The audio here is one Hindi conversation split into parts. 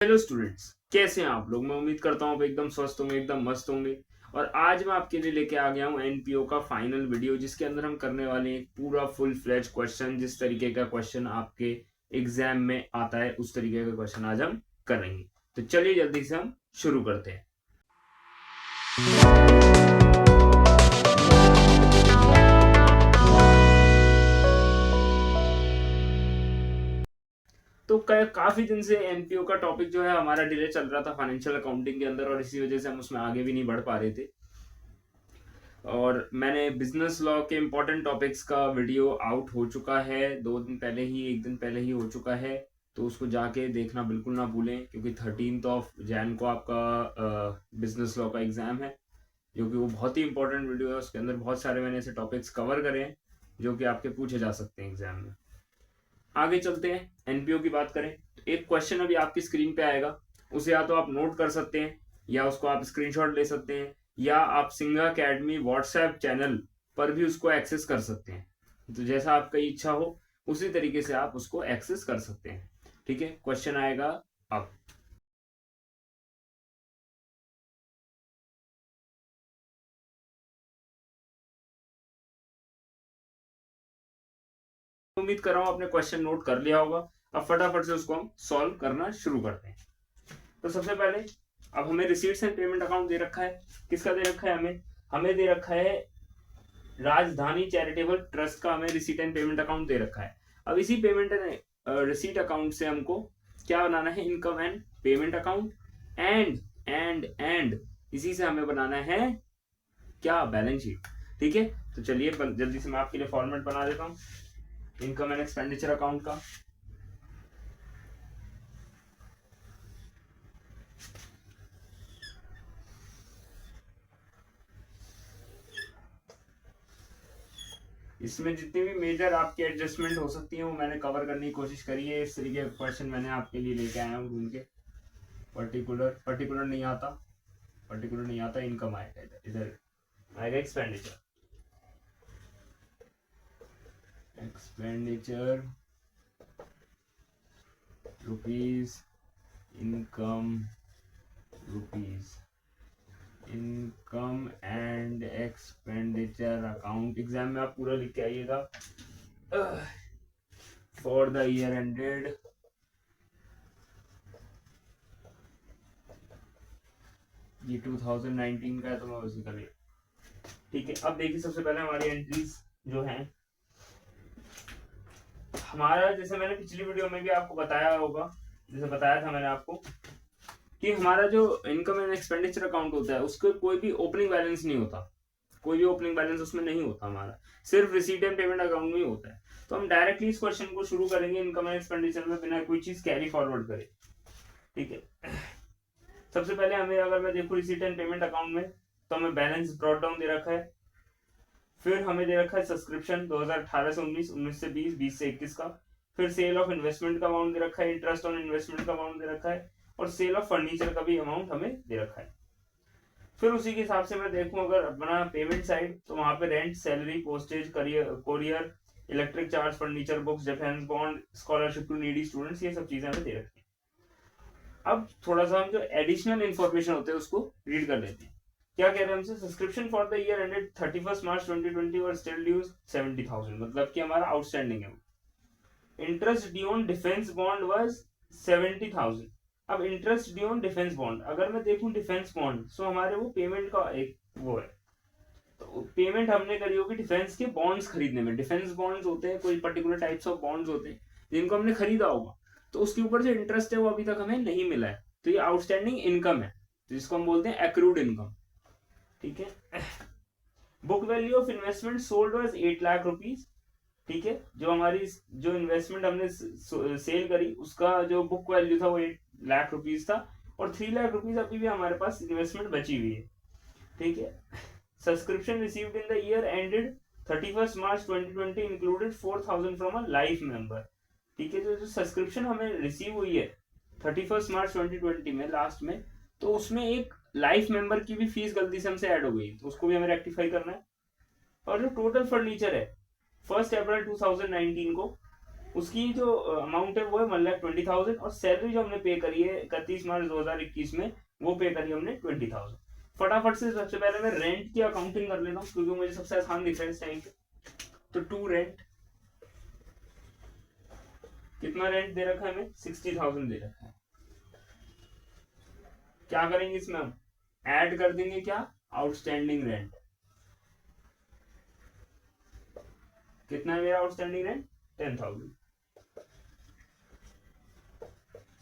हेलो स्टूडेंट्स, कैसे हैं आप लोग। मैं उम्मीद करता हूँ आप एकदम स्वस्थ होंगे, एकदम मस्त होंगे। और आज मैं आपके लिए लेके आ गया हूँ एनपीओ का फाइनल वीडियो, जिसके अंदर हम करने वाले हैं पूरा फुल फ्लेज क्वेश्चन। जिस तरीके का क्वेश्चन आपके एग्जाम में आता है उस तरीके का क्वेश्चन आज हम करेंगे। तो चलिए जल्दी से हम शुरू करते हैं। तो काफी दिन से एनपीओ का टॉपिक जो है हमारा डिले चल रहा था फाइनेंशियल अकाउंटिंग के अंदर, और इसी वजह से हम उसमें आगे भी नहीं बढ़ पा रहे थे। और मैंने बिजनेस लॉ के इम्पोर्टेंट टॉपिक्स का वीडियो आउट हो चुका है 2 दिन पहले ही, 1 दिन पहले ही हो चुका है। तो उसको जाके देखना बिल्कुल ना भूलें, क्योंकि 13 को आपका बिजनेस लॉ का एग्जाम है, जो कि वो बहुत ही इंपॉर्टेंट वीडियो है। उसके अंदर बहुत सारे मैंने ऐसे टॉपिक्स कवर करे हैं जो कि आपके पूछे जा सकते हैं एग्जाम में। आगे चलते हैं, एनपीओ की बात करें तो एक क्वेश्चन अभी आपकी स्क्रीन पे आएगा। उसे या तो आप नोट कर सकते हैं, या उसको आप स्क्रीनशॉट ले सकते हैं, या आप सिंगा अकेडमी व्हाट्सएप चैनल पर भी उसको एक्सेस कर सकते हैं। तो जैसा आपकी इच्छा हो उसी तरीके से आप उसको एक्सेस कर सकते हैं। ठीक है, क्वेश्चन आएगा अब। उम्मीद कर रहा हूं आपने क्वेश्चन नोट कर लिया होगा। अब फटाफट से उसको हम सॉल्व करना शुरू करते हैं। तो सबसे पहले अब हमें रिसीट्स एंड पेमेंट अकाउंट दे रखा है। किसका दे रखा है? हमें दे रखा है राजधानी चैरिटेबल ट्रस्ट का। हमें रिसीट एंड पेमेंट अकाउंट दे रखा है। अब इसी पेमेंट रिसीट अकाउंट से हमको क्या बनाना है? Income and payment account. And इसी से हमें बनाना है क्या? Balance sheet. ठीक है, तो चलिए जल्दी से मैं आपके लिए फॉर्मेट बना देता हूँ इनकम एंड एक्सपेंडिचर अकाउंट का। इसमें जितनी भी मेजर आपकी एडजस्टमेंट हो सकती है वो मैंने कवर करने की कोशिश करी है। इस तरीके का क्वेश्चन मैंने आपके लिए लेके आया हूँ ढूंढ के। पर्टिकुलर नहीं आता, इनकम आएगा इधर, आएगा expenditure rupees, income and expenditure account. Exam में आप पूरा लिख के आइएगा। फॉर द ईयर एंडेड, ये 2019 का है तो मैं उसी का लिख। ठीक है, अब देखिए सबसे पहले हमारी एंट्रीज जो हैं, हमारा जैसे मैंने पिछली वीडियो में भी आपको बताया होगा, जैसे बताया था मैंने आपको कि हमारा जो इनकम एंड एक्सपेंडिचर अकाउंट होता है उसके कोई भी ओपनिंग बैलेंस नहीं होता। कोई भी ओपनिंग बैलेंस उसमें नहीं होता, हमारा सिर्फ रिसीट एंड पेमेंट अकाउंट में ही होता है। तो हम डायरेक्टली इस क्वेश्चन को शुरू करेंगे इनकम एंड एक्सपेंडिचर में, बिना कोई चीज कैरी फॉरवर्ड करे। ठीक है, सबसे पहले हमें अगर मैं देखूं रिसीट एंड पेमेंट अकाउंट में, तो हमें बैलेंस ब्रॉट डाउन दे रखा है। फिर हमें दे रखा है सब्सक्रिप्शन 2018 से 19, 19 से 20, 20 से 21 का। फिर सेल ऑफ इन्वेस्टमेंट का अमाउंट दे रखा है, इंटरेस्ट ऑन इन्वेस्टमेंट का अमाउंट दे रखा है, और सेल ऑफ फर्नीचर का भी अमाउंट हमें दे रखा है। फिर उसी के हिसाब से मैं देखूं अगर अपना पेमेंट साइड, तो वहां पे rent, salary, postage, courier, electric charge, furniture, books, defence bond, scholarship to needy students, ये सब चीजें हमें दे रखी है। अब थोड़ा सा हम जो एडिशनल इन्फॉर्मेशन होते हैं उसको रीड कर लेते हैं। क्या कह रहे हैं हमसे? Subscription for the year ended 31 मार्च 2020 और स्टिल ड्यूज 70,000, मतलब कि हमारा आउटस्टैंडिंग है। Interest due on defence bond was 70,000। अब interest due on defence bond, अगर मैं देखूं डिफेंस बॉन्ड, सो हमारे वो पेमेंट का एक वो है। तो पेमेंट हमने करी होगी डिफेंस के बॉन्ड्स खरीदने में। डिफेंस बॉन्ड्स होते हैं, कोई पर्टिकुलर टाइप्स ऑफ बॉन्ड्स होते हैं जिनको हमने खरीदा होगा, तो उसके ऊपर जो इंटरेस्ट है वो अभी तक हमें नहीं मिला है। तो ये आउटस्टैंडिंग इनकम है, जिसको हम बोलते हैं एक्रूड इनकम। ठीक है, book value of investment sold was 8 lakh rupees. ठीक है, जो हमारी जो इन्वेस्टमेंट हमने सेल करी उसका जो बुक वैल्यू था वो 8 लाख रुपीज था, और 3 लाख रुपीज अभी भी हमारे पास इन्वेस्टमेंट बची हुई है। ठीक है, subscription received in the year ended 31 March 2020 included 4,000 from a life member. ठीक है, जो सब्सक्रिप्शन हमें रिसीव हुई है 31 मार्च 2020 में लास्ट में, तो उसमें एक लाइफ मेंबर की भी फीस गलती से हमसे ऐड हो गई, तो उसको भी हमें रेक्टिफाई करना है। और जो टोटल फर्नीचर है 1 अप्रैल 2019 को उसकी जो अमाउंट है वो है 1,20,000 और सैलरी जो हमने पे करी है 31 मार्च 2021 में वो पे करी हमने 20,000। फटाफट से सबसे पहले मैं रेंट की अकाउंटिंग कर लेता हूँ क्योंकि मुझे सबसे आसान दिख रहा है इस टाइम पे। तो टू रेंट, कितना रेंट दे रखा है हमें? 60,000 दे रखा है। क्या करेंगे इसमें हम? ऐड कर देंगे क्या? Outstanding rent. कितना है मेरा आउटस्टैंडिंग रेंट? 10,000।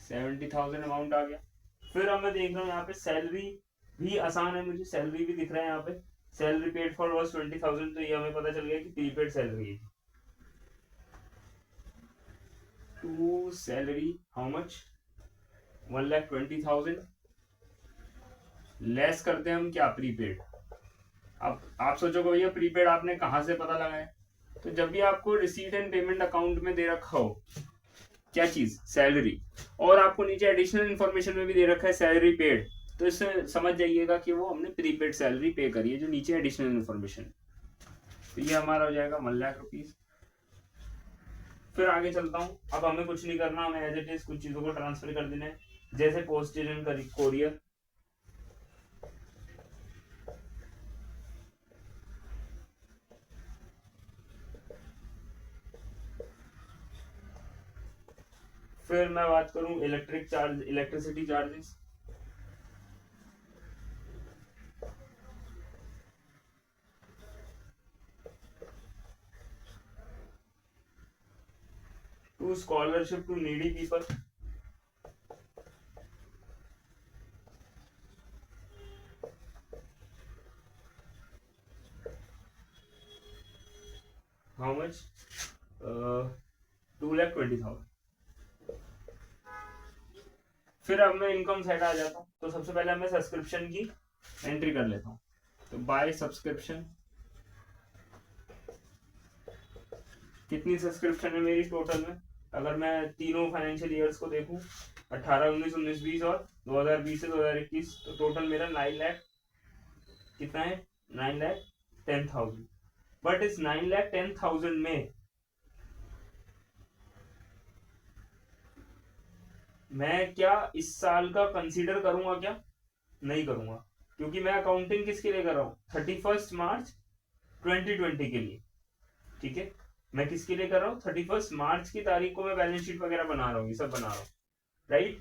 70,000 अमाउंट आ गया। फिर अब मैं देख रहा हूँ यहाँ पे सैलरी भी आसान है, मुझे सैलरी भी दिख रहा है यहाँ पे। सैलरी पेड फॉर वॉज 20,000, तो ये हमें पता चल गया कि प्रीपेड सैलरी है। To salary how much? 1,20,000 less करते हैं हम क्या? प्रीपेड। अब आप सोचोगे भैया प्रीपेड आपने कहाँ से पता लगाया? तो जब भी आपको रिसीट एंड पेमेंट अकाउंट में दे रखा हो क्या चीज? सैलरी, और आपको नीचे एडिशनल इन्फॉर्मेशन में भी दे रखा है सैलरी पेड, तो इससे समझ जाइएगा कि वो हमने प्रीपेड सैलरी पे करी है जो नीचे एडिशनल इन्फॉर्मेशन। तो ये हमारा हो जाएगा 1,00,000 रुपीज। फिर आगे चलता हूँ। अब हमें कुछ नहीं करना, हमें एज इट इज कुछ चीजों को ट्रांसफर कर देना है, जैसे पोस्टेज एंड कोरियर। फिर मैं बात करूं electricity charges. To scholarship to needy people. How much? 2,20,000। फिर अब मैं इनकम साइड आ जाता हूँ, तो सबसे पहले मैं सब्सक्रिप्शन की एंट्री कर लेता हूँ। तो बाय सब्सक्रिप्शन, कितनी सब्सक्रिप्शन है मेरी टोटल में? अगर मैं तीनों फाइनेंशियल ईयर्स को देखूं, 18, 19, 19, 20 और 2020 से 2021, तो टोटल मेरा 9,00,000 कितना है? 9,10,000। बट इस 9,10,000 में मैं क्या इस साल का कंसीडर करूंगा क्या? नहीं करूंगा, क्योंकि मैं अकाउंटिंग किसके लिए कर रहा हूँ? 31 मार्च 2020 के लिए। ठीक है, मैं किसके लिए कर रहा हूँ? 31 मार्च की तारीख को मैं बैलेंस शीट वगैरह बना रहा हूँ, ये सब बना रहा हूँ, राइट।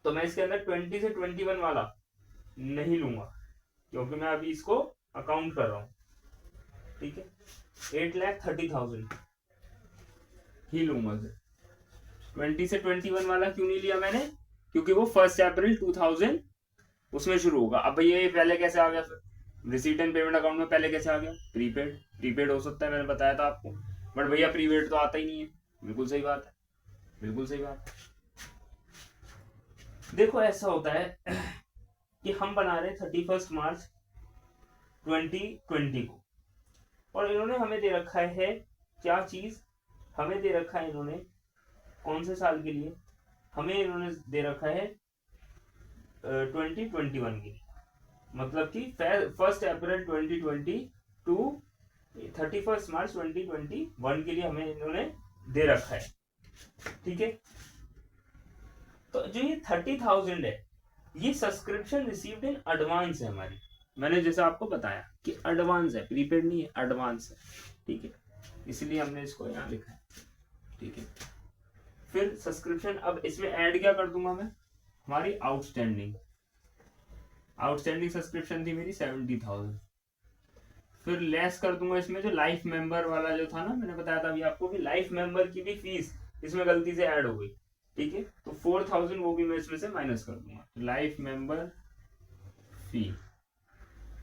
तो मैं इसके अंदर 20 से 21 वाला नहीं लूंगा, क्योंकि मैं अभी इसको अकाउंट कर रहा हूँ। ठीक है, 8,30,000 ही लूंगा सर। 20 से 21 वाला क्यों नहीं लिया मैंने? क्योंकि वो 1 अप्रैल 2000 उसमें शुरू होगा। अब भैया ये पहले कैसे आ गया sir? Receipt and payment account में पहले कैसे आ गया? प्रीपेड। प्रीपेड हो सकता है, मैंने बताया था आपको, बट भैया प्रीपेड तो आता ही नहीं है। बिल्कुल सही बात है, बिल्कुल सही बात है। देखो ऐसा होता है कि हम बना रहे 31 मार्च 2020 को, और इन्होंने हमें दे रखा है क्या चीज? हमें दे रखा है इन्होंने कौन से साल के लिए? हमें इन्होंने दे रखा है 2021 के लिए, मतलब कि 1 अप्रैल 2020 टू 31 मार्च 2021 के लिए हमें इन्होंने दे रखा है। ठीक है, तो जो ये 30,000 है, ये सब्सक्रिप्शन रिसीव्ड इन एडवांस है हमारी। मैंने जैसा आपको बताया कि एडवांस है, प्रीपेड नहीं है, एडवांस है। ठीक है, इसलिए हमने इसको यहाँ लिखा है। ठीक है, फिर सब्सक्रिप्शन, अब इसमें ऐड क्या कर दूंगा मैं? हमारी आउटस्टैंडिंग सब्सक्रिप्शन थी मेरी 70,000। फिर लेस कर दूंगा इसमें जो लाइफ मेंबर वाला जो था ना, मैंने बताया था अभी आपको कि लाइफ मेंबर की भी फीस इसमें गलती से ऐड हो गई। ठीक है, तो 4,000 वो भी मैं इसमें से माइनस कर दूंगा। लाइफ मेंबर फी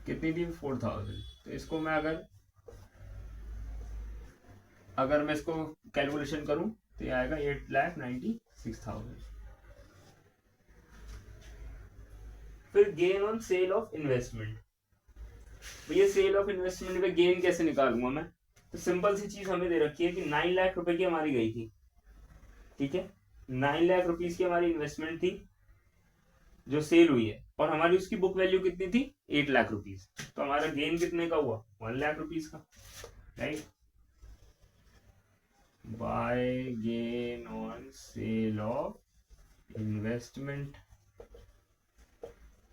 कितनी थी? 4,000। तो इसको मैं अगर मैं इसको कैलकुलेशन करूं तो ये आएगा 8,96,000। फिर gain on sale of investment. भैया सेल ऑफ इन्वेस्टमेंट पे गेन कैसे निकालूंगा मैं? तो सिंपल सी चीज हमें दे रखी है कि 9,00,000 रुपए की हमारी गई थी। ठीक है, 9,00,000 रुपीज की हमारी इन्वेस्टमेंट थी जो सेल हुई है, और हमारी उसकी बुक वैल्यू कितनी थी? 8,00,000 रुपीज। तो हमारा गेन कितने का हुआ? 1,00,000 रुपीज का, right. By gain on sale of investment,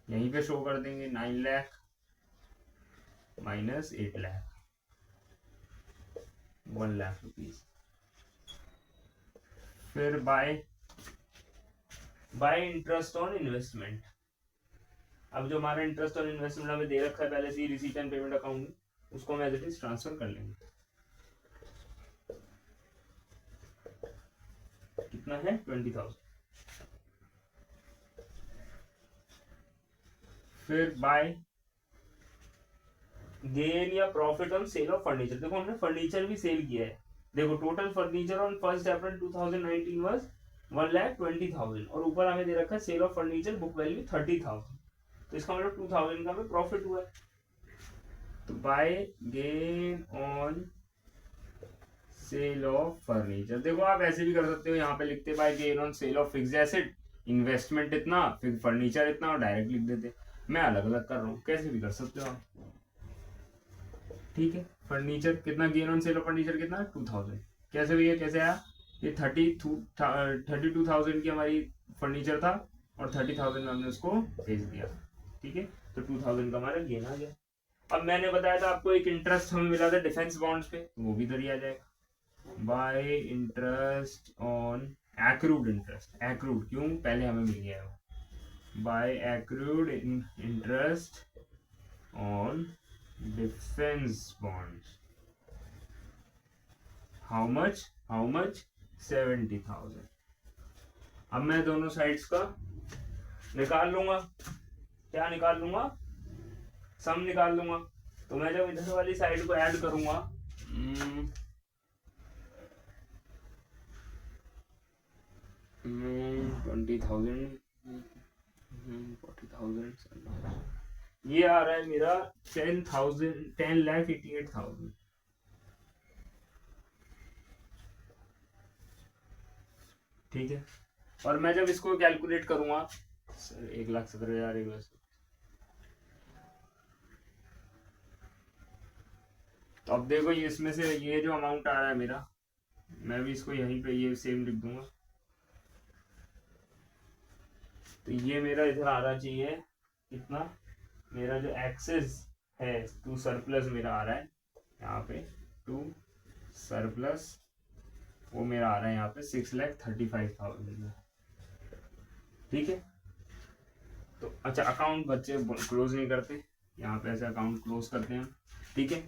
यहीं पे शो कर देंगे 9 लाख माइनस 8 लाख, 1 लाख रुपीज। फिर बाय इंटरेस्ट ऑन इन्वेस्टमेंट, अब जो हमारा इंटरेस्ट ऑन इन्वेस्टमेंट हमें दे रखा है पहले से रिसीट एंड पेमेंट अकाउंट में, उसको हम एज इट इज ट्रांसफर कर लेंगे। कितना है 20,000। फिर बाय गेन या profit on sale of furniture, देखो हमने फर्नीचर भी सेल किया है। देखो total furniture on 1 April 2019 was 1,20,000 और ऊपर हमें दे रखा है sale of furniture book value 30,000, तो इसका मतलब 2,000 का हमें प्रॉफिट हुआ है। तो by gain on sale of furniture, देखो आप ऐसे भी कर सकते हो, यहाँ पे लिखते by gain on sale of fixed asset, investment इतना, फिर फर्नीचर इतना और डायरेक्ट लिख देते। मैं अलग अलग कर रहा हूँ, कैसे भी कर सकते हो आप, ठीक है। फर्नीचर कितना, gain on sale of furniture कितना 2,000, कैसे भैया कैसे आया, ये 32,000 की हमारी फर्नीचर था और 30,000 में हमने उसको भेज दिया, ठीक है। तो 2,000 का हमारा गेन आ गया। अब मैंने बताया था आपको एक इंटरेस्ट हमें मिला था डिफेंस बॉन्ड्स पे, वो भी इधर ही आ जाएगा। By interest on accrued interest, accrued क्यों, पहले हमें मिल गया है। By accrued interest on defence bonds, how much 70,000। अब मैं दोनों साइड्स का निकाल लूंगा, क्या निकाल लूंगा, सम निकाल लूंगा। तो मैं जब इधर वाली साइड को ऐड करूंगा 20,000 40,000, ये आ रहा है मेरा 10,88,000, ठीक है। और मैं जब इसको कैलकुलेट करूंगा 1,17,000, 1,00,000, तो अब देखो ये इसमें से ये जो अमाउंट आ रहा है मेरा, मैं भी इसको यहीं पे ये सेम लिख दूंगा। तो ये मेरा इधर आना चाहिए कितना, मेरा जो एक्सेस है टू सरप्लस मेरा आ रहा है यहाँ पे, टू सरप्लस वो मेरा आ रहा है यहाँ पे 6,35,000, ठीक है। तो अच्छा अकाउंट बच्चे क्लोज नहीं करते, यहाँ पे ऐसे अकाउंट क्लोज करते हैं, ठीक है।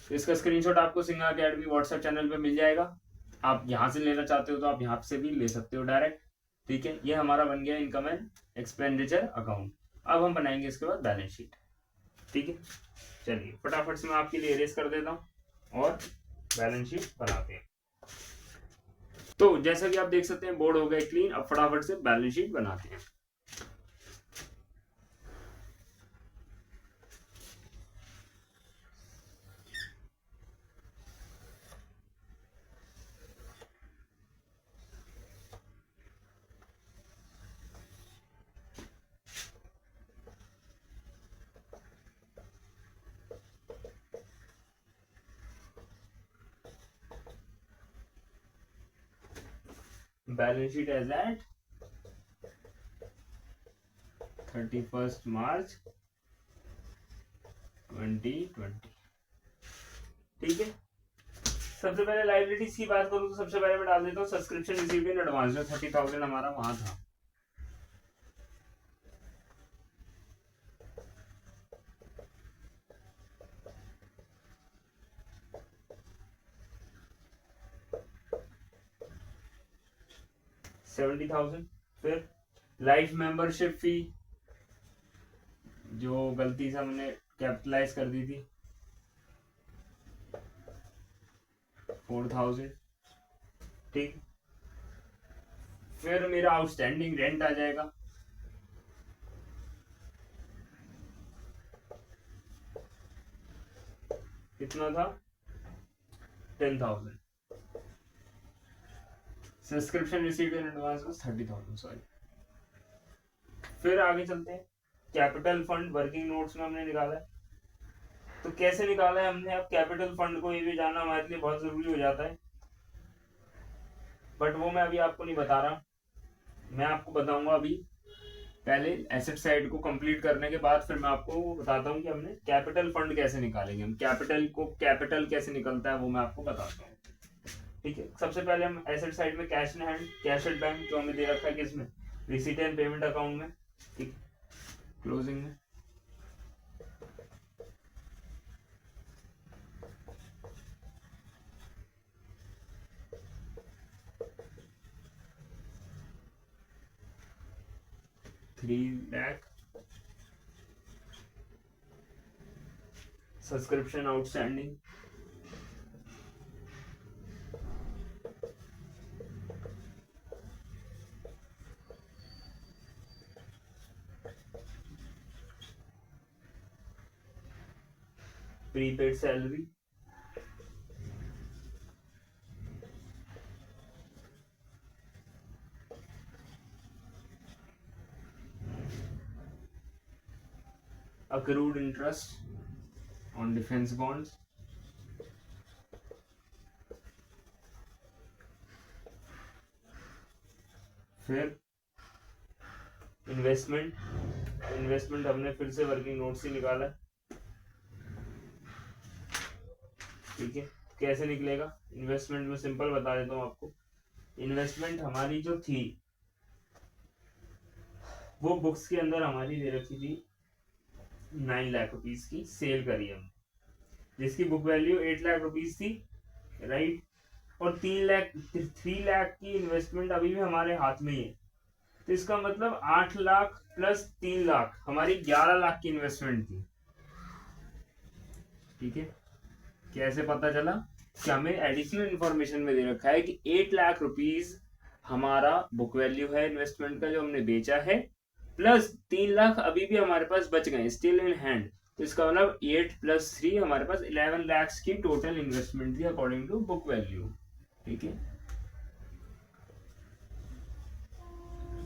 तो इसका स्क्रीनशॉट आपको सिंगा अकेडमी व्हाट्सएप चैनल पे मिल जाएगा, आप यहाँ से लेना चाहते हो तो आप यहाँ से भी ले सकते हो डायरेक्ट, ठीक है। ये हमारा बन गया इनकम एंड एक्सपेंडिचर अकाउंट। अब हम बनाएंगे इसके बाद बैलेंस शीट, ठीक है। चलिए फटाफट से मैं आपके लिए इरेज कर देता हूँ और बैलेंस शीट बनाते हैं। तो जैसा कि आप देख सकते हैं बोर्ड हो गया क्लीन, अब फटाफट से बैलेंस शीट बनाते हैं। बैलेंस शीट एज एट 31 मार्च 2020, ठीक है। सबसे पहले लाइबिलिटीज की बात करूं तो सबसे पहले मैं डाल देता हूँ सब्सक्रिप्शन रिसीव्ड इन एडवांस, जो 30,000 हमारा वहां था। $70,000। फिर लाइफ मेंबरशिप फी जो गलती से हमने कैपिटलाइज कर दी थी 4,000, ठीक। फिर मेरा आउटस्टैंडिंग रेंट आ जाएगा, कितना था 10,000। Subscription received in advance was 30,000, sorry. फिर आगे चलते हैं, कैपिटल फंड वर्किंग नोट्स में हमने निकाला है, तो कैसे निकाला है हमने, अब कैपिटल फंड को ये भी जानना हमारे लिए बहुत जरूरी हो जाता है। बट वो मैं अभी आपको नहीं बता रहा, मैं आपको बताऊंगा अभी। पहले एसेट साइड को कंप्लीट करने के बाद फिर मैं आपको बताता हूँ कि हमने कैपिटल फंड कैसे निकालेंगे, हम कैपिटल कैसे निकलता है वो मैं आपको बताता हूँ। ठीक है, सबसे पहले हम एसेट साइड में cash in hand, cash at bank जो हमें दे रखा है किसमें, रिसीट एंड पेमेंट अकाउंट में। ठीक, क्लोजिंग में ₹3 lakh subscription outstanding, prepaid salary, accrued interest on defense bonds, फिर इन्वेस्टमेंट हमने फिर से वर्किंग नोट से निकाला। ठीक है, कैसे निकलेगा इन्वेस्टमेंट में, सिंपल बता देता हूँ आपको। इन्वेस्टमेंट हमारी जो थी वो बुक्स के अंदर हमारी दे रखी थी 9 लाख रुपीज की, सेल करी हम, जिसकी बुक वैल्यू 8 लाख रुपीज थी, राइट। और 3 लाख की इन्वेस्टमेंट अभी भी हमारे हाथ में ही है, तो इसका मतलब 8 लाख प्लस 3 लाख हमारी 11 लाख की इन्वेस्टमेंट थी। ठीक है, कैसे पता चला कि हमें एडिशनल इंफॉर्मेशन में दे रखा है कि 8 लाख रुपीज हमारा बुक वैल्यू है इन्वेस्टमेंट का जो हमने बेचा है, प्लस 3 लाख अभी भी हमारे पास बच गए स्टिल इन हैंड, तो इसका मतलब 8 + 3 हमारे पास 11 लाख की टोटल इन्वेस्टमेंट थी अकॉर्डिंग टू बुक वैल्यू। ठीक है,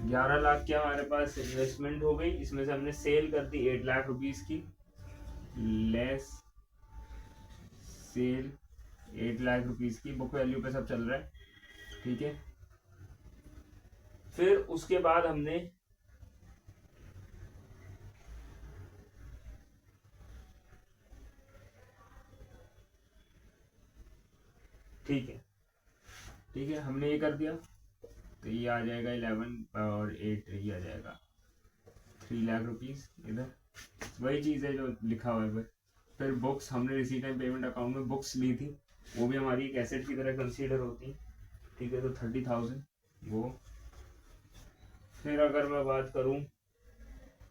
11 लाख की हमारे पास इन्वेस्टमेंट हो गई, इसमें से हमने सेल कर दी 8 लाख रुपीज की, लेस सेल 8 लाख रुपीज की, बुक वैल्यू पे सब चल रहा है। ठीक है, फिर उसके बाद हमने ठीक है हमने ये कर दिया, तो ये आ जाएगा 11 और 8 ये आ जाएगा 3 लाख रुपीज, इधर वही चीज़ है जो लिखा हुआ है। फिर बुक्स हमने रिसीट एंड पेमेंट अकाउंट में बुक्स ली थी, वो भी हमारी एक एसेट की तरह कंसीडर होती है। ठीक है, तो 30,000 वो। फिर अगर मैं बात करूं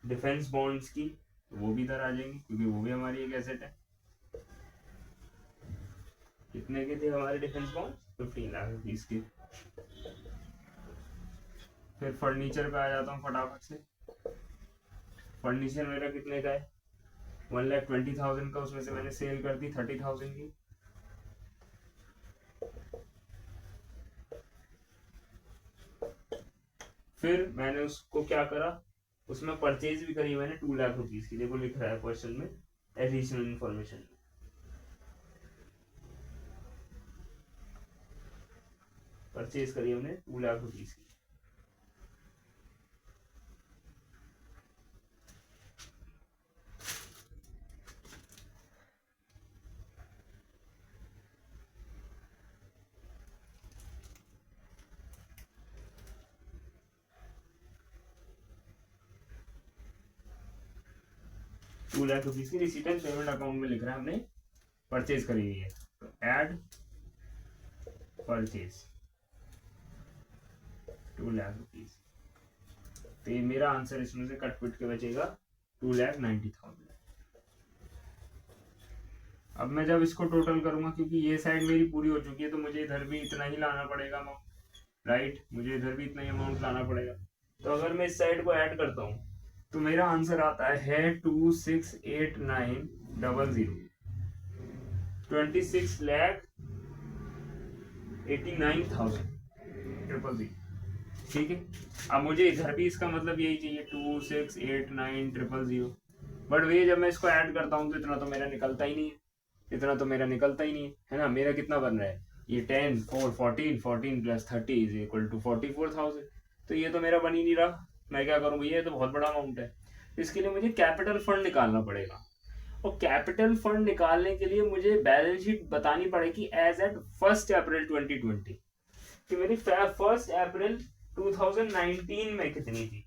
डिफेंस बॉन्ड्स की, तो वो भी इधर आ जाएंगे क्योंकि वो भी हमारी एक एसेट है। कितने के थे हमारे डिफेंस बॉन्ड, 15 लाख रुपीज के। फिर फर्नीचर पे आ जाता हूँ फटाफट से। फर्नीचर मेरा कितने का है, 1,20,000 का, उसमें से मैंने सेल कर दी 30,000 की। फिर मैंने उसको क्या करा, उसमें परचेज भी करी मैंने 2 लाख रुपीज की, देखो लिख रहा है क्वेश्चन में एडिशनल इंफॉर्मेशन, परचेज करी हमने 2 लाख रुपीज की। टू लाख रुपीज की रिसीट एंड पेमेंट अकाउंट में लिख रहा है हमने परचेज करी हुई है, तो एड परचेज 2 लाख रुपीज, तो ये मेरा आंसर इसमें से कट पिट के बचेगा 2,90,000। अब मैं जब इसको टोटल करूंगा, क्योंकि ये साइड मेरी पूरी हो चुकी है, तो मुझे इधर भी इतना ही लाना पड़ेगा अमाउंट, राइट, मुझे इधर भी इतना ही अमाउंट लाना पड़ेगा। तो अगर मैं इस साइड को ऐड करता हूँ तो मेरा आंसर आता है 268900, 26,89,000 ठीक है। अब मुझे इधर भी इसका मतलब यही चाहिए 268900, बट वे जब मैं इसको ऐड करता हूँ तो इतना तो मेरा निकलता ही नहीं है, है ना। मेरा कितना बन रहा है, ये 10 4 14 14 प्लस 30 इज इक्वल टू 44,000। तो ये तो मेरा बन ही नहीं रहा, मैं क्या करूँ भैया, ये तो बहुत बड़ा अमाउंट है। इसके लिए मुझे कैपिटल फंड निकालना पड़ेगा, और कैपिटल फंड निकालने के लिए मुझे बैलेंस शीट बतानी पड़ेगी एज एट 1 अप्रैल 2020 कि मेरी 1 अप्रैल 2019 में कितनी थी,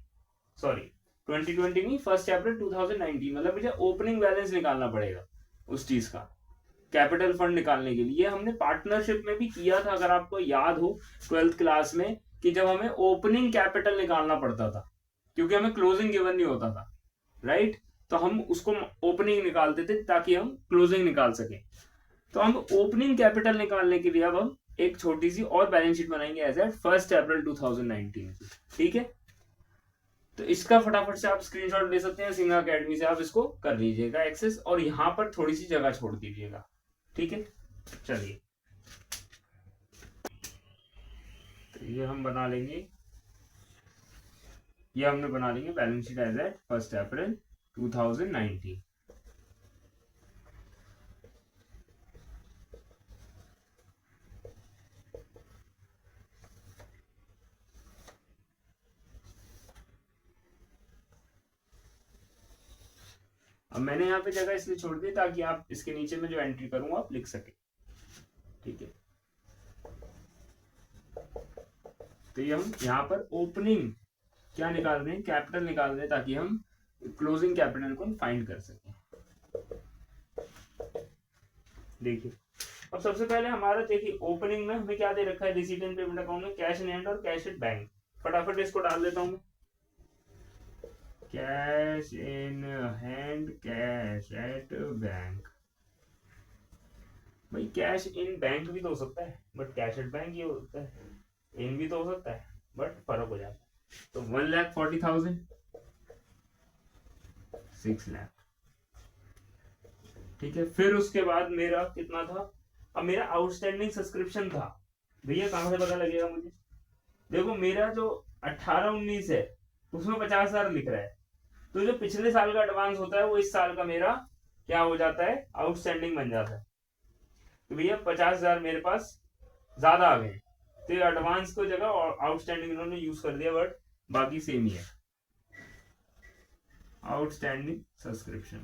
सॉरी 2020 नहीं, 1 अप्रैल 2019, मतलब मुझे ओपनिंग बैलेंस निकालना पड़ेगा उस चीज का कैपिटल फंड निकालने के लिए। हमने पार्टनरशिप में भी किया था, अगर आपको याद हो 12th क्लास में, कि जब हमें ओपनिंग कैपिटल निकालना पड़ता था क्योंकि हमें क्लोजिंग गिवन नहीं होता था, राइट, तो हम उसको ओपनिंग निकालते थे ताकि हम क्लोजिंग निकाल सके। तो हम ओपनिंग कैपिटल निकालने के लिए अब हम एक छोटी सी और बैलेंस शीट बनाएंगे एज एट 1 अप्रैल 2019 की, ठीक है। तो इसका फटाफट से आप स्क्रीनशॉट ले सकते हैं, सिंघा अकेडमी से आप इसको कर लीजिएगा एक्सेस, और यहां पर थोड़ी सी जगह छोड़ दीजिएगा, ठीक है। चलिए, तो ये हम बना लेंगे, ये हमने बना लेंगे balance sheet as eight 1 April 2019। अब मैंने यहाँ पे जगह इसलिए छोड़ दी ताकि आप इसके नीचे में जो एंट्री करूंगा आप लिख सके, ठीक है। तो ये हम यहाँ पर ओपनिंग क्या निकाल रहे हैं, कैपिटल निकाल रहे हैं ताकि हम क्लोजिंग कैपिटल को फाइंड कर सकें। देखिए, अब सबसे पहले हमारा देखिए ओपनिंग में हमें क्या दे रखा है, रिसीट एंड पेमेंट अकाउंट में कैश इन हैंड और कैश एट बैंक। फटाफट इसको डाल देता हूं, cash in hand cash at bank. भाई कैश इन बैंक भी तो हो सकता है बट कैश एट बैंक ये होता है, इन भी तो हो सकता है बट फर्क हो जाता है। तो 1,40,000, 6 लाख, ठीक है। फिर उसके बाद मेरा कितना था, अब मेरा आउटस्टैंडिंग सब्सक्रिप्शन था, भैया कहां से पता लगेगा मुझे, देखो मेरा जो 18-19 है उसमें 50,000 लिख रहा है, तो जो पिछले साल का एडवांस होता है वो इस साल का मेरा क्या हो जाता है, आउटस्टैंडिंग बन जाता है। तो भैया 50,000 मेरे पास ज्यादा आ गए, तो एडवांस को जगह और आउटस्टैंडिंग इन्होंने यूज कर दिया, बट बाकी सेम ही है, आउटस्टैंडिंग सब्सक्रिप्शन।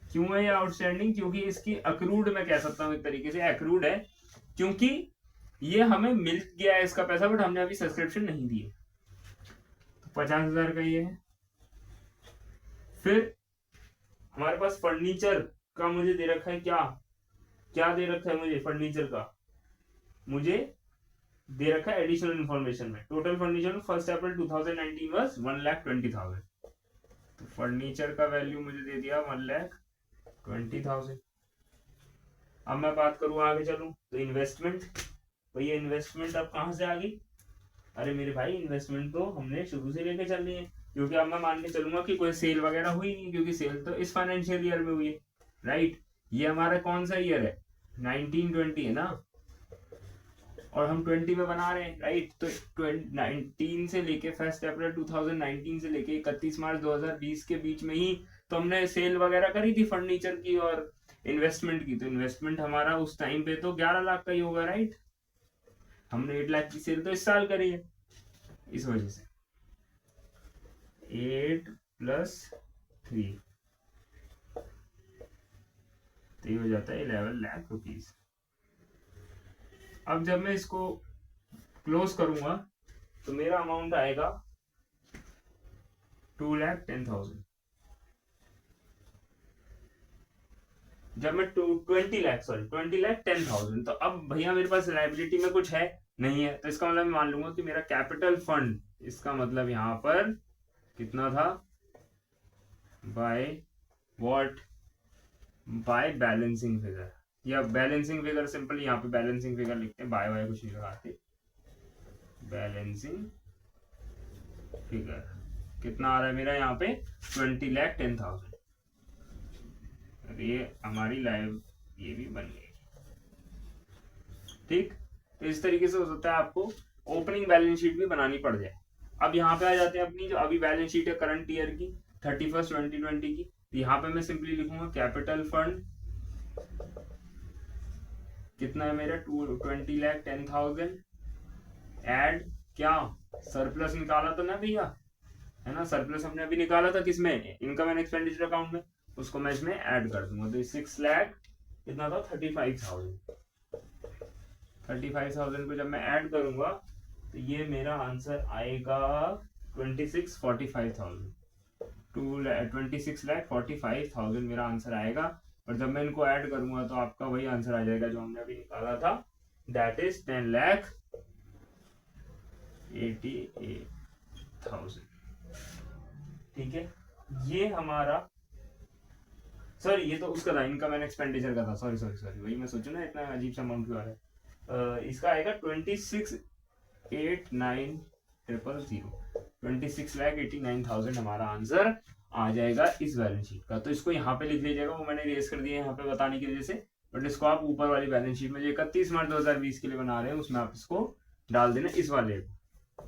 क्यों है ये आउटस्टैंडिंग, क्योंकि इसकी अक्रूड मैं कह सकता हूं एक तरीके से अक्रूड है, क्योंकि ये हमें मिल गया है इसका पैसा बट हमने अभी सब्सक्रिप्शन नहीं दी है। तो 50,000 का ये है। फिर हमारे पास फर्नीचर का मुझे दे रखा है, क्या क्या दे रखा है मुझे फर्नीचर का, मुझे दे रखा है एडिशनल इंफॉर्मेशन में, टोटल फर्नीचर 1 अप्रैल 2019 वाज 1,20,000। तो फर्नीचर का वैल्यू मुझे दे दिया 1,20,000। अब मैं बात करूं आगे चलूं तो इन्वेस्टमेंट, भैया इन्वेस्टमेंट अब कहां से आ गई, अरे मेरे भाई इन्वेस्टमेंट तो हमने शुरू से लेके चल रही है, क्योंकि अब मैं मान के चलूंगा कि कोई सेल वगैरह हुई नहीं, क्योंकि सेल तो इस फाइनेंशियल ईयर में हुई है, राइट। ये हमारा कौन सा ईयर है, 1920 है ना, और हम 20 में बना रहे हैं, राइट। तो 19 से लेके 1 अप्रैल 2019 से लेके 31 मार्च 2020 के बीच में ही तो हमने सेल वगैरह करी थी फर्नीचर की और इन्वेस्टमेंट की। तो इन्वेस्टमेंट हमारा उस टाइम पे तो 11 लाख का ही होगा, राइट। हमने 8 लाख की सेल तो इस साल करी है, इस वजह से 8 + 3 तो ये हो जाता है 11 लाख रुपीज। अब जब मैं इसको क्लोज करूंगा तो मेरा अमाउंट आएगा 2,10,000। जब मैं 20,10,000, तो अब भैया मेरे पास लाइबिलिटी में कुछ है नहीं है, तो इसका मतलब मैं मान लूंगा कि मेरा कैपिटल फंड, इसका मतलब यहां पर कितना था, by what, by balancing figure, या बैलेंसिंग फिगर सिंपल यहाँ पे बैलेंसिंग फिगर लिखते हैं, बाय कुछ नहीं लगाते, बैलेंसिंग फिगर कितना आ रहा है मेरा यहाँ पे 20,10,000। ये हमारी लाइव ये भी बन गई, ठीक। तो इस तरीके से हो सकता है आपको ओपनिंग बैलेंस शीट भी बनानी पड़ जाए। अब यहाँ पे आ जाते हैं अपनी जो अभी बैलेंस शीट है करंट ईयर की 31 2020 की। यहाँ पे मैं सिंपली लिखूंगा कैपिटल फंड कितना है मेरा 20,10,000 ऐड क्या सरप्लस निकाला तो ना भैया, है ना, सरप्लस हमने अभी निकाला था किसमें, इनकम एंड एक्सपेंडिचर अकाउंट में, उसको मैं इसमें ऐड कर दूंगा। तो 6 लाख कितना था 35,000 को जब मैं ऐड करूंगा तो ये मेरा आंसर आएगा 26,45,000, 26,45,000 मेरा आंसर आएगा। और जब मैं इनको ऐड करूंगा तो आपका वही आंसर आ जाएगा जो हमने अभी निकाला था, दैट इज 10,88,000। ठीक है, ये हमारा, सॉरी ये तो उसका था, इनकम एंड एक्सपेंडिचर का था, सॉरी वही मैं सोचू ना इतना अजीब सा अमाउंट क्यों आ रहा है। इसका आएगा 26,89,000 हमारा आंसर आ जाएगा इस बैलेंस शीट का। तो इसको यहाँ पे लिख लीजिएगा, वो मैंने रेस कर दिया यहाँ पे बताने की वजह से, बट इसको आप ऊपर वाली बैलेंस शीट में जो 31 मार्च 2020 के लिए बना रहे हैं उसमें आप इसको डाल देना, इस वाले को।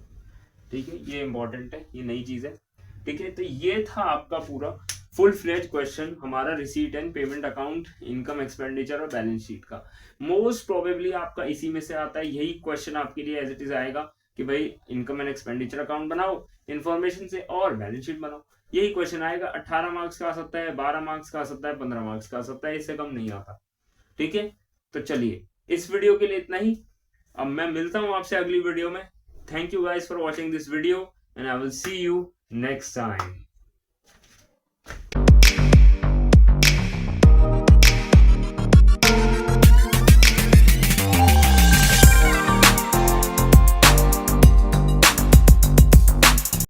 ठीक है, ये इंपॉर्टेंट है, ये नई चीज है। ठीक है, तो ये था आपका पूरा फुल फ्लेज क्वेश्चन हमारा receipt and payment account, income expenditure और बैलेंस शीट का। मोस्ट प्रोबेबली आपका इसी में से आता है, यही क्वेश्चन आपके लिए एज इट इज आएगा कि भाई इनकम एंड एक्सपेंडिचर अकाउंट बनाओ इन्फॉर्मेशन से और बैलेंस शीट बनाओ, यही क्वेश्चन आएगा। 18 मार्क्स का आ सकता है, 12 मार्क्स का आ सकता है, 15 मार्क्स का आ सकता है, इससे कम नहीं आता। ठीक है, तो चलिए इस वीडियो के लिए इतना ही, अब मैं मिलता हूं आपसे अगली वीडियो में। Thank you guys for watching this video and I will see you next time.